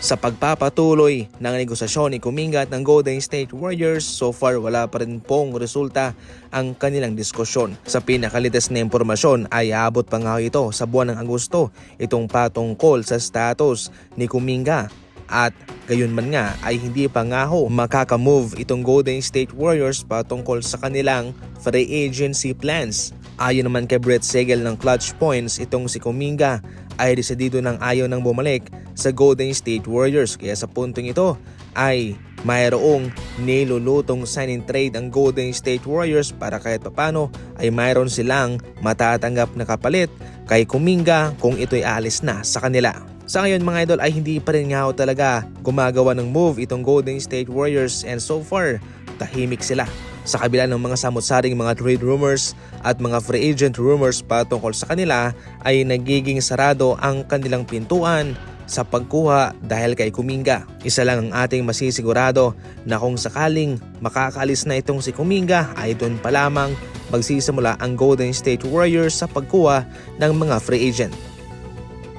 Sa pagpapatuloy ng negosasyon ni Kuminga at ng Golden State Warriors, so far wala pa rin pong resulta ang kanilang diskusyon. Sa pinakalitas na impormasyon ay aabot pa nga ito sa buwan ng Agosto itong patungkol sa status ni Kuminga. At gayon man nga ay hindi pa nga ho makakamove itong Golden State Warriors patungkol sa kanilang free agency plans. Ayon naman kay Brett Segel ng Clutch Points, itong si Kuminga ay desidido ng ayaw nang bumalik sa Golden State Warriors. Kaya sa puntong ito ay mayroong nilulutong sign and trade ang Golden State Warriors para kahit papano ay mayroon silang matatanggap na kapalit kay Kuminga kung ito'y alis na sa kanila. Sa ngayon mga idol ay hindi pa rin nga talaga gumagawa ng move itong Golden State Warriors, and so far tahimik sila. Sa kabila ng mga samot-saring mga trade rumors at mga free agent rumors patungkol sa kanila ay nagiging sarado ang kanilang pintuan sa pagkuha dahil kay Kuminga. Isa lang ang ating masisigurado na kung sakaling makakaalis na itong si Kuminga ay doon pa lamang magsisimula ang Golden State Warriors sa pagkuha ng mga free agent.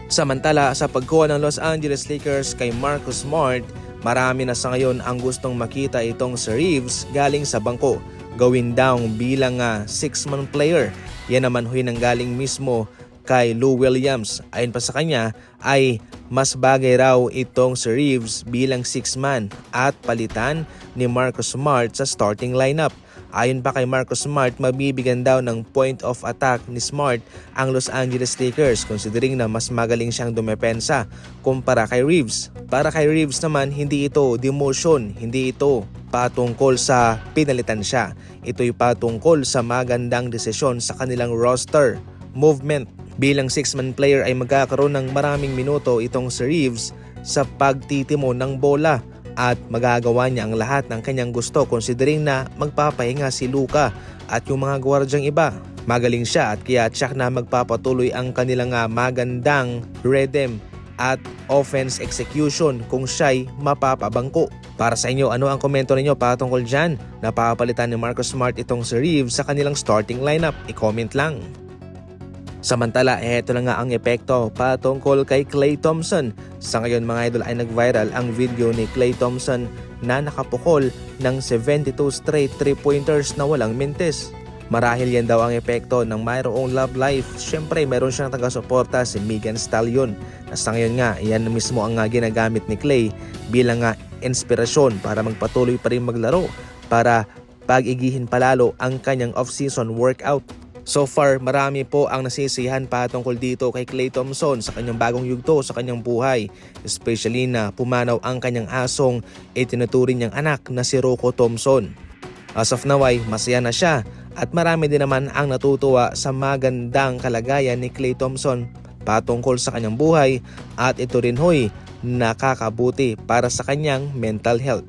Samantala sa pagkuha ng Los Angeles Lakers kay Marcus Smart, marami na sa ngayon ang gustong makita itong si Reeves galing sa bangko, gawin down bilang 6-man player. Yan naman huy nanggaling mismo kay Lou Williams. Ayon pa sa kanya ay mas bagay raw itong si Reeves bilang 6-man at palitan ni Marcus Smart sa starting lineup. Ayon pa kay Marcus Smart, mabibigyan daw ng point of attack ni Smart ang Los Angeles Lakers considering na mas magaling siyang dumepensa kumpara kay Reeves. Para kay Reeves naman, hindi ito demotion, hindi ito patungkol sa pinalitan siya. Ito'y patungkol sa magandang desisyon sa kanilang roster movement. Bilang 6-man player ay magkakaroon ng maraming minuto itong si Reeves sa pagtitimo ng bola at magagawa niya ang lahat ng kanyang gusto considering na magpapahinga si Luka at yung mga gwardyang iba. Magaling siya at kaya tsak na magpapatuloy ang kanilang magandang rhythm at offense execution kung siya'y mapapabangko. Para sa inyo, ano ang komento ninyo patungkol dyan? Napapalitan ni Marcus Smart itong si Reeves sa kanilang starting lineup? I-comment lang. Samantala, eto na nga ang epekto patungkol kay Klay Thompson. Sa ngayon mga idol ay nag-viral ang video ni Klay Thompson na nakapukol ng 72 straight 3-pointers na walang mintis. Marahil yan daw ang epekto ng mayroong love life. Siyempre meron siyang taga-suporta si Megan Stallion. Sa ngayon nga, yan mismo ang ginagamit ni Klay bilang inspirasyon para magpatuloy pa rin maglaro para pag-igihin palalo ang kanyang off-season workout. So far, marami po ang nasisiyahan patungkol dito kay Klay Thompson sa kanyang bagong yugto sa kanyang buhay. Especially na pumanaw ang kanyang asong itinuturing niyang anak na si Rocco Thompson. As of now ay masaya na siya at marami din naman ang natutuwa sa magandang kalagayan ni Klay Thompson patungkol sa kanyang buhay at ito rin hoy nakakabuti para sa kanyang mental health.